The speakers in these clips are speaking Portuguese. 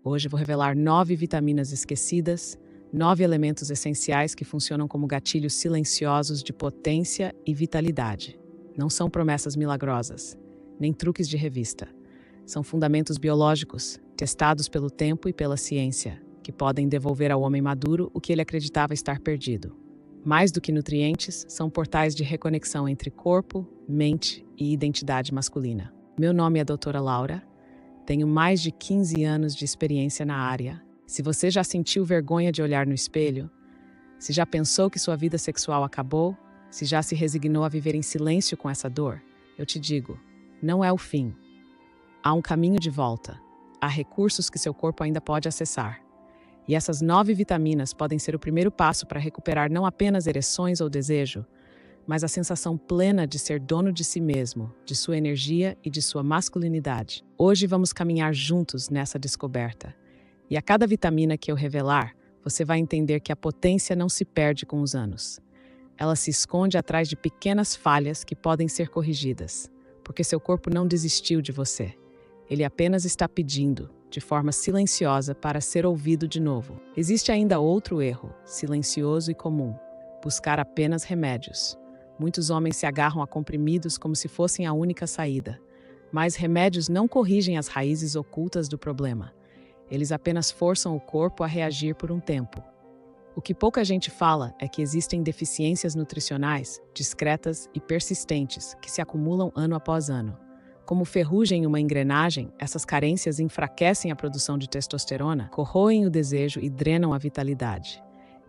Hoje vou revelar 9 vitaminas esquecidas, 9 elementos essenciais que funcionam como gatilhos silenciosos de potência e vitalidade. Não são promessas milagrosas, nem truques de revista. São fundamentos biológicos, testados pelo tempo e pela ciência, que podem devolver ao homem maduro o que ele acreditava estar perdido. Mais do que nutrientes, são portais de reconexão entre corpo, mente e identidade masculina. Meu nome é Doutora Laura. Tenho mais de 15 anos de experiência na área. Se você já sentiu vergonha de olhar no espelho, se já pensou que sua vida sexual acabou, se já se resignou a viver em silêncio com essa dor, eu te digo, não é o fim. Há um caminho de volta. Há recursos que seu corpo ainda pode acessar. E essas 9 vitaminas podem ser o primeiro passo para recuperar não apenas ereções ou desejo, mas a sensação plena de ser dono de si mesmo, de sua energia e de sua masculinidade. Hoje vamos caminhar juntos nessa descoberta. E a cada vitamina que eu revelar, você vai entender que a potência não se perde com os anos. Ela se esconde atrás de pequenas falhas que podem ser corrigidas, porque seu corpo não desistiu de você. Ele apenas está pedindo, de forma silenciosa, para ser ouvido de novo. Existe ainda outro erro, silencioso e comum: buscar apenas remédios. Muitos homens se agarram a comprimidos como se fossem a única saída. Mas remédios não corrigem as raízes ocultas do problema. Eles apenas forçam o corpo a reagir por um tempo. O que pouca gente fala é que existem deficiências nutricionais, discretas e persistentes, que se acumulam ano após ano. Como ferrugem em uma engrenagem, essas carências enfraquecem a produção de testosterona, corroem o desejo e drenam a vitalidade.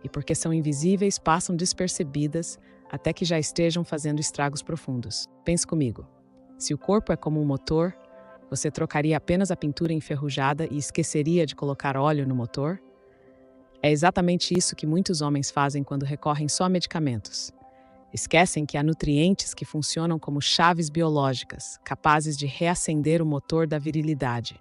E porque são invisíveis, passam despercebidas, até que já estejam fazendo estragos profundos. Pense comigo. Se o corpo é como um motor, você trocaria apenas a pintura enferrujada e esqueceria de colocar óleo no motor? É exatamente isso que muitos homens fazem quando recorrem só a medicamentos. Esquecem que há nutrientes que funcionam como chaves biológicas, capazes de reacender o motor da virilidade.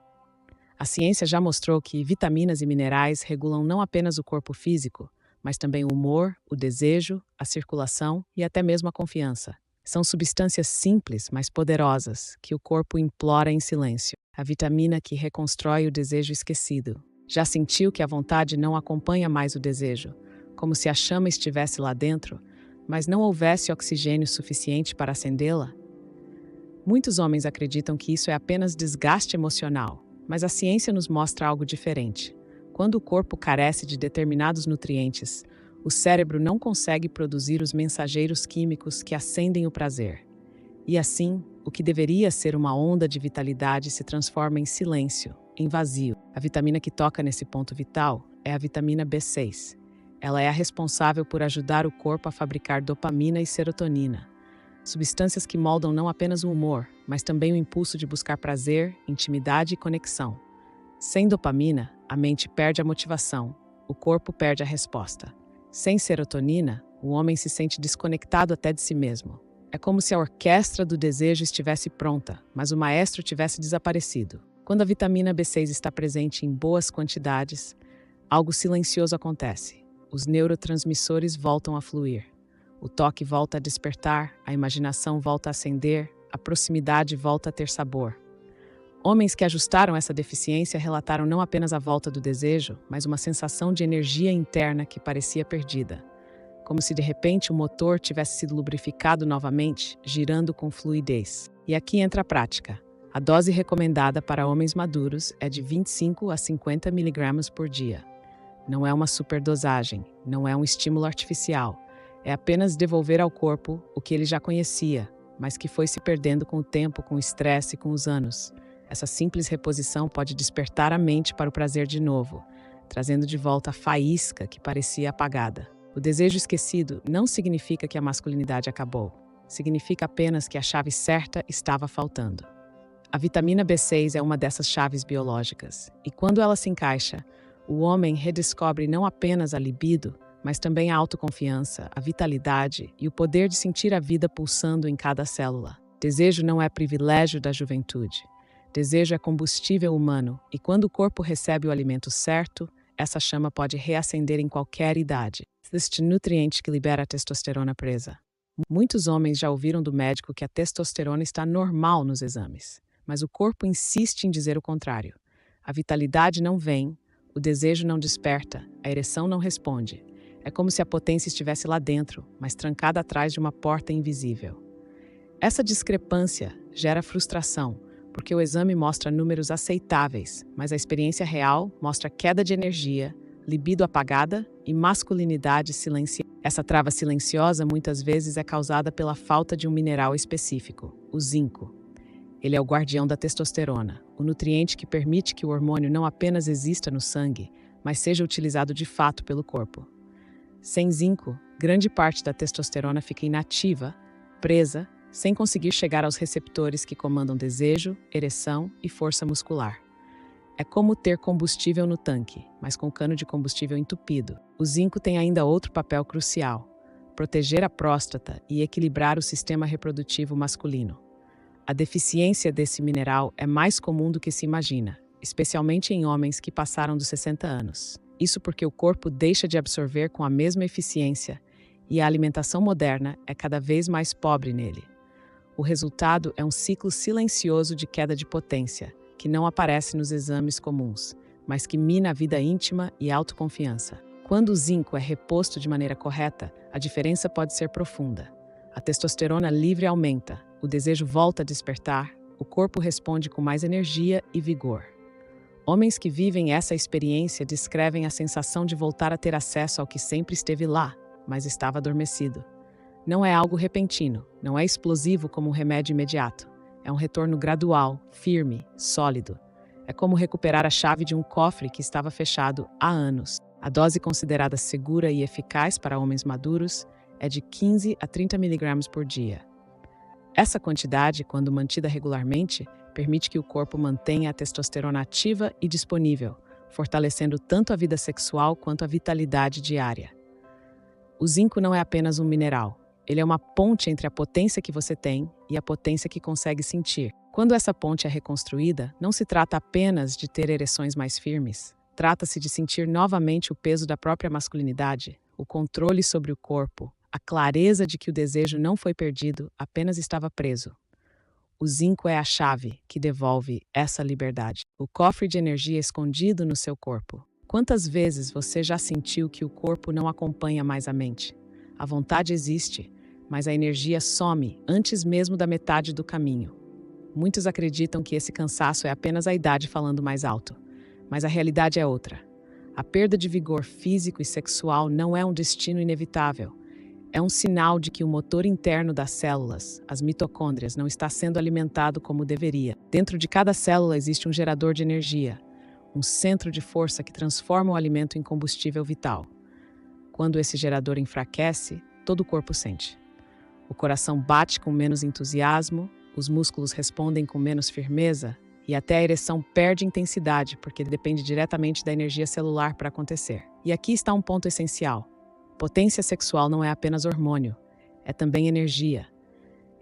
A ciência já mostrou que vitaminas e minerais regulam não apenas o corpo físico, mas também o humor, o desejo, a circulação e até mesmo a confiança. São substâncias simples, mas poderosas, que o corpo implora em silêncio. A vitamina que reconstrói o desejo esquecido. Já sentiu que a vontade não acompanha mais o desejo, como se a chama estivesse lá dentro, mas não houvesse oxigênio suficiente para acendê-la? Muitos homens acreditam que isso é apenas desgaste emocional, mas a ciência nos mostra algo diferente. Quando o corpo carece de determinados nutrientes, o cérebro não consegue produzir os mensageiros químicos que acendem o prazer. E assim, o que deveria ser uma onda de vitalidade se transforma em silêncio, em vazio. A vitamina que toca nesse ponto vital é a vitamina B6. Ela é a responsável por ajudar o corpo a fabricar dopamina e serotonina, substâncias que moldam não apenas o humor, mas também o impulso de buscar prazer, intimidade e conexão. Sem dopamina, a mente perde a motivação, o corpo perde a resposta. Sem serotonina, o homem se sente desconectado até de si mesmo. É como se a orquestra do desejo estivesse pronta, mas o maestro tivesse desaparecido. Quando a vitamina B6 está presente em boas quantidades, algo silencioso acontece. Os neurotransmissores voltam a fluir. O toque volta a despertar, a imaginação volta a acender, a proximidade volta a ter sabor. Homens que ajustaram essa deficiência relataram não apenas a volta do desejo, mas uma sensação de energia interna que parecia perdida. Como se de repente o motor tivesse sido lubrificado novamente, girando com fluidez. E aqui entra a prática. A dose recomendada para homens maduros é de 25 a 50 mg por dia. Não é uma superdosagem, não é um estímulo artificial. É apenas devolver ao corpo o que ele já conhecia, mas que foi se perdendo com o tempo, com o estresse e com os anos. Essa simples reposição pode despertar a mente para o prazer de novo, trazendo de volta a faísca que parecia apagada. O desejo esquecido não significa que a masculinidade acabou. Significa apenas que a chave certa estava faltando. A vitamina B6 é uma dessas chaves biológicas, e quando ela se encaixa, o homem redescobre não apenas a libido, mas também a autoconfiança, a vitalidade e o poder de sentir a vida pulsando em cada célula. Desejo não é privilégio da juventude. Desejo é combustível humano, e quando o corpo recebe o alimento certo, essa chama pode reacender em qualquer idade. Este nutriente que libera a testosterona presa. Muitos homens já ouviram do médico que a testosterona está normal nos exames, mas o corpo insiste em dizer o contrário. A vitalidade não vem, o desejo não desperta, a ereção não responde. É como se a potência estivesse lá dentro, mas trancada atrás de uma porta invisível. Essa discrepância gera frustração, porque o exame mostra números aceitáveis, mas a experiência real mostra queda de energia, libido apagada e masculinidade silenciosa. Essa trava silenciosa muitas vezes é causada pela falta de um mineral específico, o zinco. Ele é o guardião da testosterona, o nutriente que permite que o hormônio não apenas exista no sangue, mas seja utilizado de fato pelo corpo. Sem zinco, grande parte da testosterona fica inativa, presa, sem conseguir chegar aos receptores que comandam desejo, ereção e força muscular. É como ter combustível no tanque, mas com o cano de combustível entupido. O zinco tem ainda outro papel crucial: proteger a próstata e equilibrar o sistema reprodutivo masculino. A deficiência desse mineral é mais comum do que se imagina, especialmente em homens que passaram dos 60 anos. Isso porque o corpo deixa de absorver com a mesma eficiência e a alimentação moderna é cada vez mais pobre nele. O resultado é um ciclo silencioso de queda de potência, que não aparece nos exames comuns, mas que mina a vida íntima e autoconfiança. Quando o zinco é reposto de maneira correta, a diferença pode ser profunda. A testosterona livre aumenta, o desejo volta a despertar, o corpo responde com mais energia e vigor. Homens que vivem essa experiência descrevem a sensação de voltar a ter acesso ao que sempre esteve lá, mas estava adormecido. Não é algo repentino, não é explosivo como um remédio imediato. É um retorno gradual, firme, sólido. É como recuperar a chave de um cofre que estava fechado há anos. A dose considerada segura e eficaz para homens maduros é de 15 a 30 mg por dia. Essa quantidade, quando mantida regularmente, permite que o corpo mantenha a testosterona ativa e disponível, fortalecendo tanto a vida sexual quanto a vitalidade diária. O zinco não é apenas um mineral. Ele é uma ponte entre a potência que você tem e a potência que consegue sentir. Quando essa ponte é reconstruída, não se trata apenas de ter ereções mais firmes. Trata-se de sentir novamente o peso da própria masculinidade, o controle sobre o corpo, a clareza de que o desejo não foi perdido, apenas estava preso. O zinco é a chave que devolve essa liberdade, o cofre de energia escondido no seu corpo. Quantas vezes você já sentiu que o corpo não acompanha mais a mente? A vontade existe, mas a energia some antes mesmo da metade do caminho. Muitos acreditam que esse cansaço é apenas a idade falando mais alto, mas a realidade é outra. A perda de vigor físico e sexual não é um destino inevitável. É um sinal de que o motor interno das células, as mitocôndrias, não está sendo alimentado como deveria. Dentro de cada célula existe um gerador de energia, um centro de força que transforma o alimento em combustível vital. Quando esse gerador enfraquece, todo o corpo sente. O coração bate com menos entusiasmo, os músculos respondem com menos firmeza e até a ereção perde intensidade porque depende diretamente da energia celular para acontecer. E aqui está um ponto essencial. Potência sexual não é apenas hormônio, é também energia.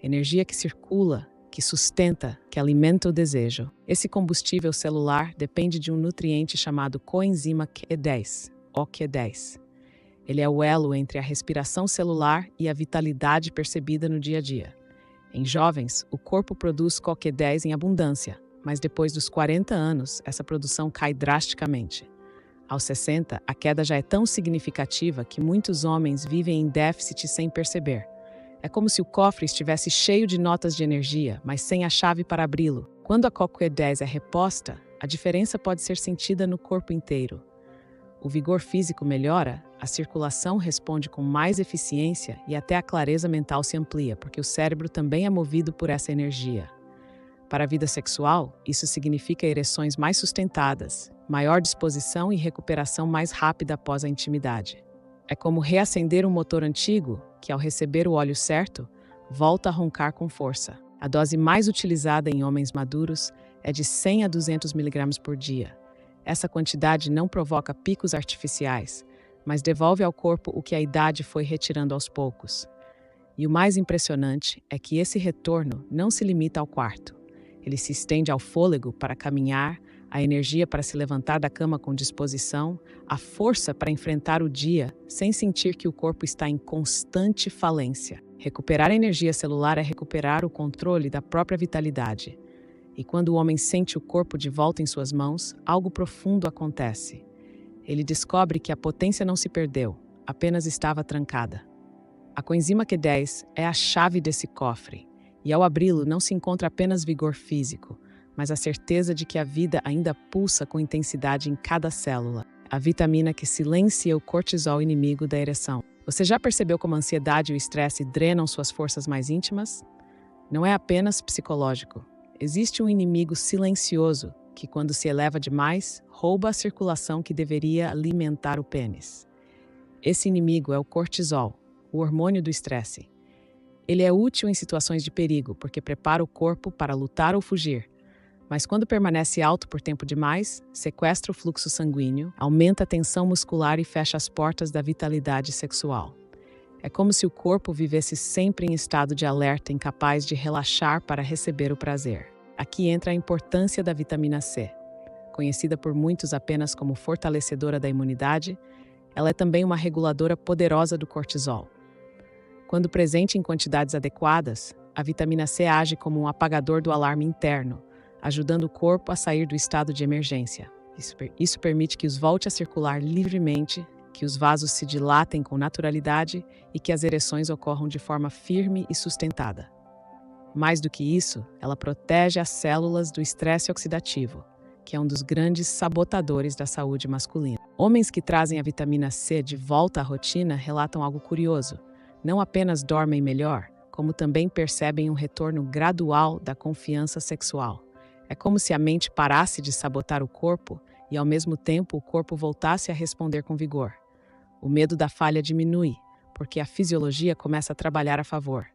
Energia que circula, que sustenta, que alimenta o desejo. Esse combustível celular depende de um nutriente chamado coenzima Q10, OQ10. Ele é o elo entre a respiração celular e a vitalidade percebida no dia a dia. Em jovens, o corpo produz CoQ10 em abundância, mas depois dos 40 anos, essa produção cai drasticamente. Aos 60, a queda já é tão significativa que muitos homens vivem em déficit sem perceber. É como se o cofre estivesse cheio de notas de energia, mas sem a chave para abri-lo. Quando a CoQ10 é reposta, a diferença pode ser sentida no corpo inteiro. O vigor físico melhora, a circulação responde com mais eficiência e até a clareza mental se amplia, porque o cérebro também é movido por essa energia. Para a vida sexual, isso significa ereções mais sustentadas, maior disposição e recuperação mais rápida após a intimidade. É como reacender um motor antigo que, ao receber o óleo certo, volta a roncar com força. A dose mais utilizada em homens maduros é de 100 a 200 mg por dia. Essa quantidade não provoca picos artificiais, mas devolve ao corpo o que a idade foi retirando aos poucos. E o mais impressionante é que esse retorno não se limita ao quarto. Ele se estende ao fôlego para caminhar, a energia para se levantar da cama com disposição, a força para enfrentar o dia sem sentir que o corpo está em constante falência. Recuperar a energia celular é recuperar o controle da própria vitalidade. E quando o homem sente o corpo de volta em suas mãos, algo profundo acontece. Ele descobre que a potência não se perdeu, apenas estava trancada. A coenzima Q10 é a chave desse cofre, e ao abri-lo não se encontra apenas vigor físico, mas a certeza de que a vida ainda pulsa com intensidade em cada célula, a vitamina que silencia o cortisol inimigo da ereção. Você já percebeu como a ansiedade e o estresse drenam suas forças mais íntimas? Não é apenas psicológico. Existe um inimigo silencioso que, quando se eleva demais, rouba a circulação que deveria alimentar o pênis. Esse inimigo é o cortisol, o hormônio do estresse. Ele é útil em situações de perigo, porque prepara o corpo para lutar ou fugir. Mas quando permanece alto por tempo demais, sequestra o fluxo sanguíneo, aumenta a tensão muscular e fecha as portas da vitalidade sexual. É como se o corpo vivesse sempre em estado de alerta, incapaz de relaxar para receber o prazer. Aqui entra a importância da vitamina C. Conhecida por muitos apenas como fortalecedora da imunidade, ela é também uma reguladora poderosa do cortisol. Quando presente em quantidades adequadas, a vitamina C age como um apagador do alarme interno, ajudando o corpo a sair do estado de emergência. Isso permite que os volte a circular livremente, que os vasos se dilatem com naturalidade e que as ereções ocorram de forma firme e sustentada. Mais do que isso, ela protege as células do estresse oxidativo, que é um dos grandes sabotadores da saúde masculina. Homens que trazem a vitamina C de volta à rotina relatam algo curioso. Não apenas dormem melhor, como também percebem um retorno gradual da confiança sexual. É como se a mente parasse de sabotar o corpo e, ao mesmo tempo, o corpo voltasse a responder com vigor. O medo da falha diminui, porque a fisiologia começa a trabalhar a favor.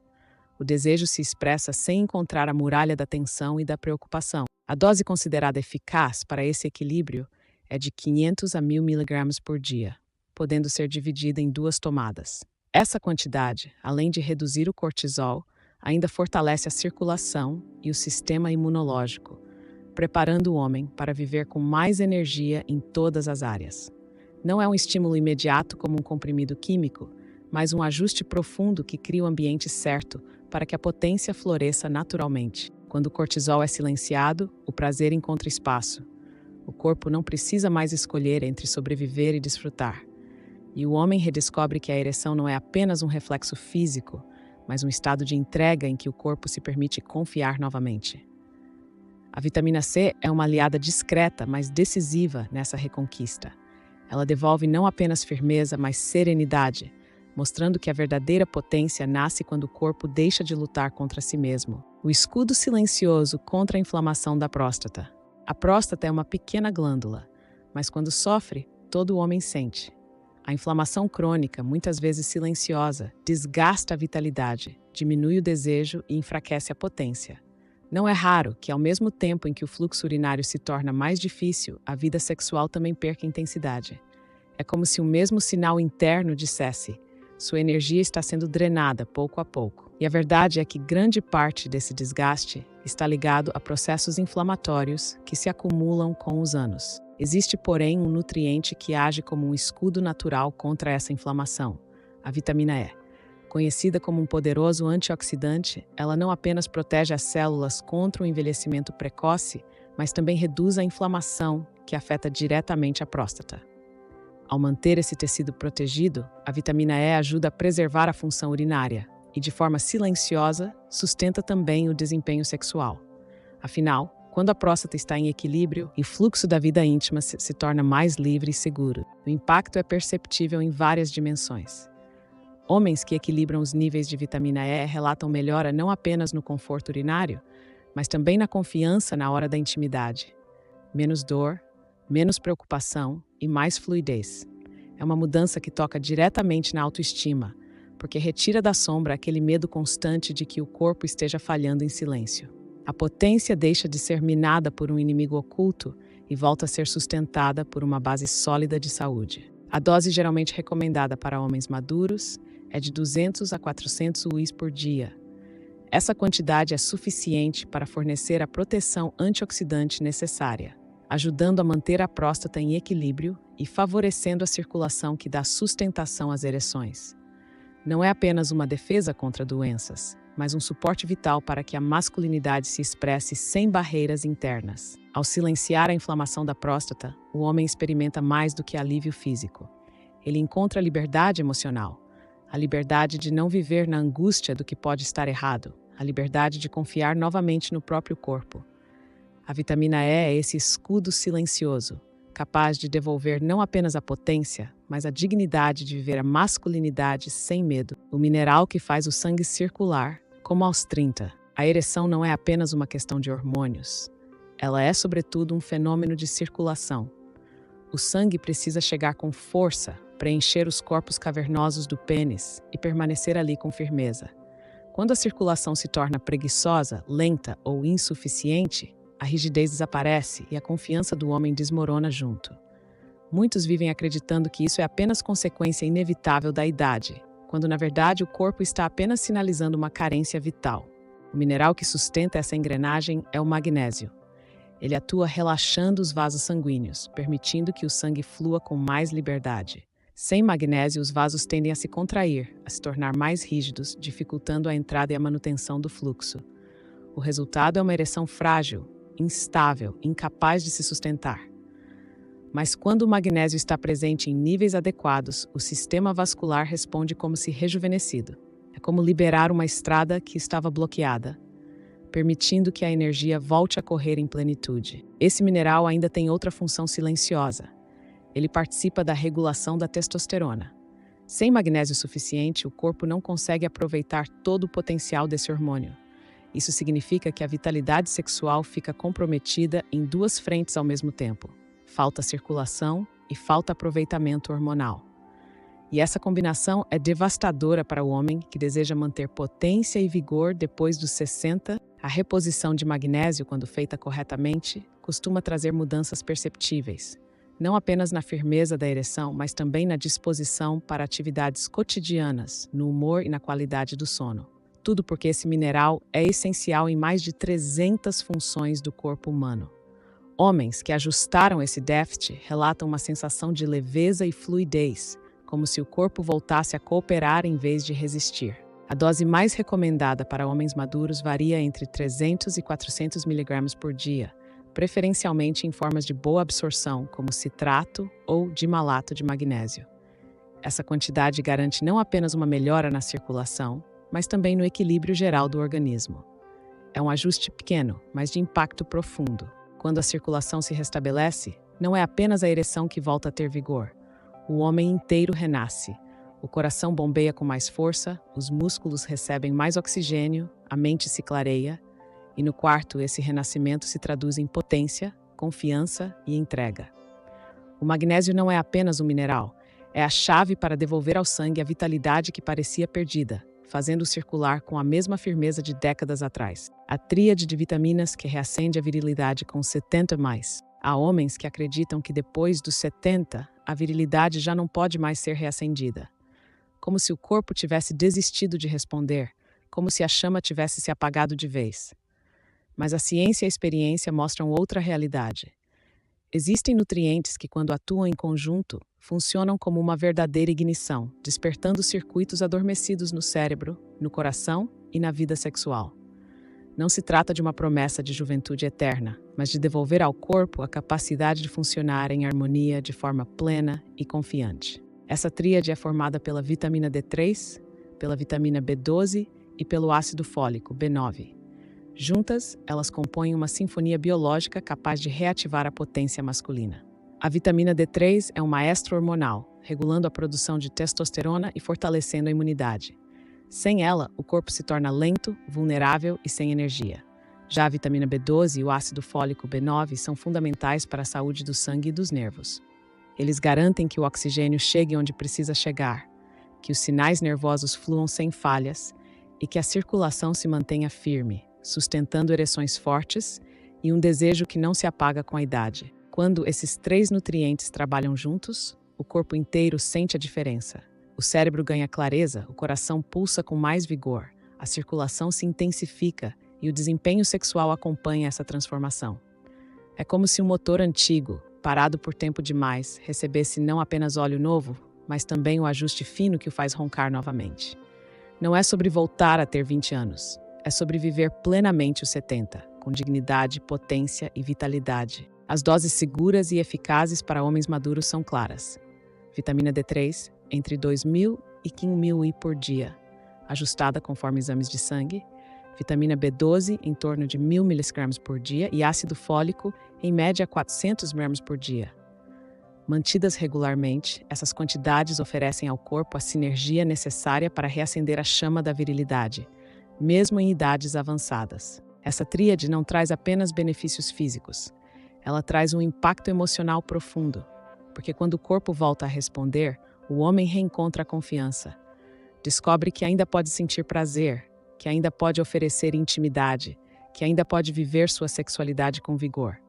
O desejo se expressa sem encontrar a muralha da tensão e da preocupação. A dose considerada eficaz para esse equilíbrio é de 500 a 1.000 mg por dia, podendo ser dividida em 2 tomadas. Essa quantidade, além de reduzir o cortisol, ainda fortalece a circulação e o sistema imunológico, preparando o homem para viver com mais energia em todas as áreas. Não é um estímulo imediato como um comprimido químico, mas um ajuste profundo que cria o ambiente certo para que a potência floresça naturalmente. Quando o cortisol é silenciado, o prazer encontra espaço. O corpo não precisa mais escolher entre sobreviver e desfrutar. E o homem redescobre que a ereção não é apenas um reflexo físico, mas um estado de entrega em que o corpo se permite confiar novamente. A vitamina C é uma aliada discreta, mas decisiva nessa reconquista. Ela devolve não apenas firmeza, mas serenidade, mostrando que a verdadeira potência nasce quando o corpo deixa de lutar contra si mesmo. O escudo silencioso contra a inflamação da próstata. A próstata é uma pequena glândula, mas quando sofre, todo homem sente. A inflamação crônica, muitas vezes silenciosa, desgasta a vitalidade, diminui o desejo e enfraquece a potência. Não é raro que, ao mesmo tempo em que o fluxo urinário se torna mais difícil, a vida sexual também perca intensidade. É como se o mesmo sinal interno dissesse: sua energia está sendo drenada pouco a pouco. E a verdade é que grande parte desse desgaste está ligado a processos inflamatórios que se acumulam com os anos. Existe, porém, um nutriente que age como um escudo natural contra essa inflamação: a vitamina E. Conhecida como um poderoso antioxidante, ela não apenas protege as células contra o envelhecimento precoce, mas também reduz a inflamação que afeta diretamente a próstata. Ao manter esse tecido protegido, a vitamina E ajuda a preservar a função urinária e, de forma silenciosa, sustenta também o desempenho sexual. Afinal, quando a próstata está em equilíbrio, o fluxo da vida íntima se torna mais livre e seguro. O impacto é perceptível em várias dimensões. Homens que equilibram os níveis de vitamina E relatam melhora não apenas no conforto urinário, mas também na confiança na hora da intimidade. Menos dor, menos preocupação e mais fluidez. É uma mudança que toca diretamente na autoestima, porque retira da sombra aquele medo constante de que o corpo esteja falhando em silêncio. A potência deixa de ser minada por um inimigo oculto e volta a ser sustentada por uma base sólida de saúde. A dose geralmente recomendada para homens maduros é de 200 a 400 UIs por dia. Essa quantidade é suficiente para fornecer a proteção antioxidante necessária, ajudando a manter a próstata em equilíbrio e favorecendo a circulação que dá sustentação às ereções. Não é apenas uma defesa contra doenças, mas um suporte vital para que a masculinidade se expresse sem barreiras internas. Ao silenciar a inflamação da próstata, o homem experimenta mais do que alívio físico. Ele encontra a liberdade emocional, a liberdade de não viver na angústia do que pode estar errado, a liberdade de confiar novamente no próprio corpo. A vitamina E é esse escudo silencioso, capaz de devolver não apenas a potência, mas a dignidade de viver a masculinidade sem medo. O mineral que faz o sangue circular, como aos 30. A ereção não é apenas uma questão de hormônios. Ela é, sobretudo, um fenômeno de circulação. O sangue precisa chegar com força, preencher os corpos cavernosos do pênis e permanecer ali com firmeza. Quando a circulação se torna preguiçosa, lenta ou insuficiente, a rigidez desaparece e a confiança do homem desmorona junto. Muitos vivem acreditando que isso é apenas consequência inevitável da idade, quando na verdade o corpo está apenas sinalizando uma carência vital. O mineral que sustenta essa engrenagem é o magnésio. Ele atua relaxando os vasos sanguíneos, permitindo que o sangue flua com mais liberdade. Sem magnésio, os vasos tendem a se contrair, a se tornar mais rígidos, dificultando a entrada e a manutenção do fluxo. O resultado é uma ereção frágil, instável, incapaz de se sustentar. Mas quando o magnésio está presente em níveis adequados, o sistema vascular responde como se rejuvenescido. É como liberar uma estrada que estava bloqueada, permitindo que a energia volte a correr em plenitude. Esse mineral ainda tem outra função silenciosa. Ele participa da regulação da testosterona. Sem magnésio suficiente, o corpo não consegue aproveitar todo o potencial desse hormônio. Isso significa que a vitalidade sexual fica comprometida em duas frentes ao mesmo tempo. Falta circulação e falta aproveitamento hormonal. E essa combinação é devastadora para o homem que deseja manter potência e vigor depois dos 60. A reposição de magnésio, quando feita corretamente, costuma trazer mudanças perceptíveis, não apenas na firmeza da ereção, mas também na disposição para atividades cotidianas, no humor e na qualidade do sono. Tudo porque esse mineral é essencial em mais de 300 funções do corpo humano. Homens que ajustaram esse déficit relatam uma sensação de leveza e fluidez, como se o corpo voltasse a cooperar em vez de resistir. A dose mais recomendada para homens maduros varia entre 300 e 400 mg por dia, preferencialmente em formas de boa absorção, como citrato ou dimalato de magnésio. Essa quantidade garante não apenas uma melhora na circulação, mas também no equilíbrio geral do organismo. É um ajuste pequeno, mas de impacto profundo. Quando a circulação se restabelece, não é apenas a ereção que volta a ter vigor. O homem inteiro renasce. O coração bombeia com mais força, os músculos recebem mais oxigênio, a mente se clareia, e no quarto esse renascimento se traduz em potência, confiança e entrega. O magnésio não é apenas um mineral, é a chave para devolver ao sangue a vitalidade que parecia perdida, fazendo-o circular com a mesma firmeza de décadas atrás. A tríade de vitaminas que reacende a virilidade com 70 mais. Há homens que acreditam que depois dos 70, a virilidade já não pode mais ser reacendida. Como se o corpo tivesse desistido de responder, como se a chama tivesse se apagado de vez. Mas a ciência e a experiência mostram outra realidade. Existem nutrientes que, quando atuam em conjunto, funcionam como uma verdadeira ignição, despertando circuitos adormecidos no cérebro, no coração e na vida sexual. Não se trata de uma promessa de juventude eterna, mas de devolver ao corpo a capacidade de funcionar em harmonia de forma plena e confiante. Essa tríade é formada pela vitamina D3, pela vitamina B12 e pelo ácido fólico, B9. Juntas, elas compõem uma sinfonia biológica capaz de reativar a potência masculina. A vitamina D3 é um maestro hormonal, regulando a produção de testosterona e fortalecendo a imunidade. Sem ela, o corpo se torna lento, vulnerável e sem energia. Já a vitamina B12 e o ácido fólico B9 são fundamentais para a saúde do sangue e dos nervos. Eles garantem que o oxigênio chegue onde precisa chegar, que os sinais nervosos fluam sem falhas e que a circulação se mantenha firme, sustentando ereções fortes e um desejo que não se apaga com a idade. Quando esses três nutrientes trabalham juntos, o corpo inteiro sente a diferença. O cérebro ganha clareza, o coração pulsa com mais vigor, a circulação se intensifica e o desempenho sexual acompanha essa transformação. É como se um motor antigo, parado por tempo demais, recebesse não apenas óleo novo, mas também o ajuste fino que o faz roncar novamente. Não é sobre voltar a ter 20 anos. É sobre viver plenamente os 70, com dignidade, potência e vitalidade. As doses seguras e eficazes para homens maduros são claras. Vitamina D3, entre 2.000 e 5.000 I por dia, ajustada conforme exames de sangue. Vitamina B12, em torno de 1.000 mg por dia, e ácido fólico, em média 400 mg por dia. Mantidas regularmente, essas quantidades oferecem ao corpo a sinergia necessária para reacender a chama da virilidade, mesmo em idades avançadas. Essa tríade não traz apenas benefícios físicos, ela traz um impacto emocional profundo, porque quando o corpo volta a responder, o homem reencontra a confiança. Descobre que ainda pode sentir prazer, que ainda pode oferecer intimidade, que ainda pode viver sua sexualidade com vigor.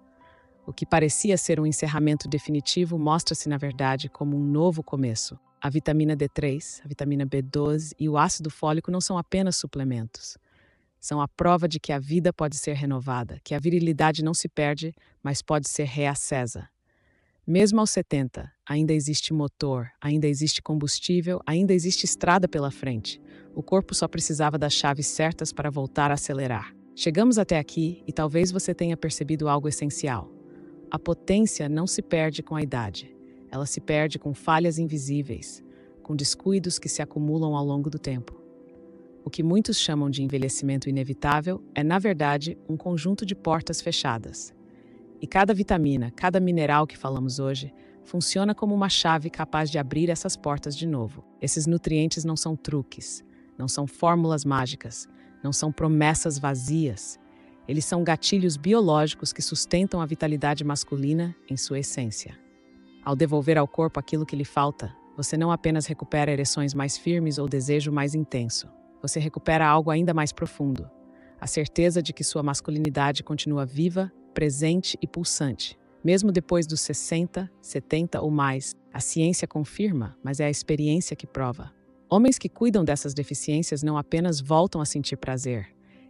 O que parecia ser um encerramento definitivo mostra-se, na verdade, como um novo começo. A vitamina D3, a vitamina B12 e o ácido fólico não são apenas suplementos. São a prova de que a vida pode ser renovada, que a virilidade não se perde, mas pode ser reacesa. Mesmo aos 70, ainda existe motor, ainda existe combustível, ainda existe estrada pela frente. O corpo só precisava das chaves certas para voltar a acelerar. Chegamos até aqui e talvez você tenha percebido algo essencial. A potência não se perde com a idade. Ela se perde com falhas invisíveis, com descuidos que se acumulam ao longo do tempo. O que muitos chamam de envelhecimento inevitável é, na verdade, um conjunto de portas fechadas. E cada vitamina, cada mineral que falamos hoje, funciona como uma chave capaz de abrir essas portas de novo. Esses nutrientes não são truques, não são fórmulas mágicas, não são promessas vazias. Eles são gatilhos biológicos que sustentam a vitalidade masculina em sua essência. Ao devolver ao corpo aquilo que lhe falta, você não apenas recupera ereções mais firmes ou desejo mais intenso. Você recupera algo ainda mais profundo. A certeza de que sua masculinidade continua viva, presente e pulsante. Mesmo depois dos 60, 70 ou mais, a ciência confirma, mas é a experiência que prova. Homens que cuidam dessas deficiências não apenas voltam a sentir prazer,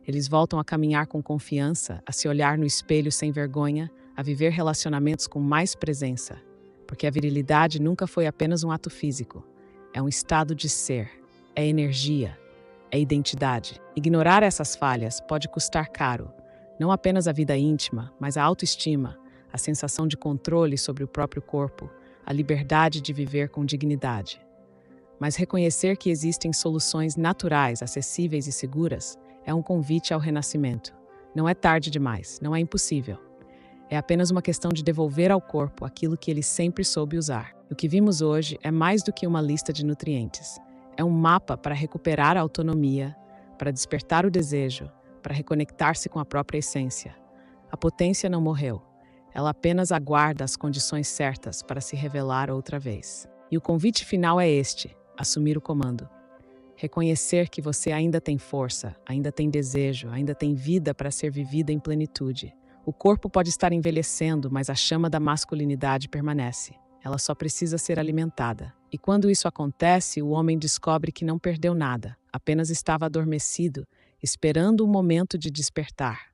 eles voltam a caminhar com confiança, a se olhar no espelho sem vergonha, a viver relacionamentos com mais presença. Porque a virilidade nunca foi apenas um ato físico. É um estado de ser, é energia, é identidade. Ignorar essas falhas pode custar caro. Não apenas a vida íntima, mas a autoestima, a sensação de controle sobre o próprio corpo, a liberdade de viver com dignidade. Mas reconhecer que existem soluções naturais, acessíveis e seguras é um convite ao renascimento. Não é tarde demais, não é impossível. É apenas uma questão de devolver ao corpo aquilo que ele sempre soube usar. O que vimos hoje é mais do que uma lista de nutrientes. É um mapa para recuperar a autonomia, para despertar o desejo, para reconectar-se com a própria essência. A potência não morreu. Ela apenas aguarda as condições certas para se revelar outra vez. E o convite final é este: assumir o comando. Reconhecer que você ainda tem força, ainda tem desejo, ainda tem vida para ser vivida em plenitude. O corpo pode estar envelhecendo, mas a chama da masculinidade permanece. Ela só precisa ser alimentada. E quando isso acontece, o homem descobre que não perdeu nada, apenas estava adormecido, esperando o momento de despertar.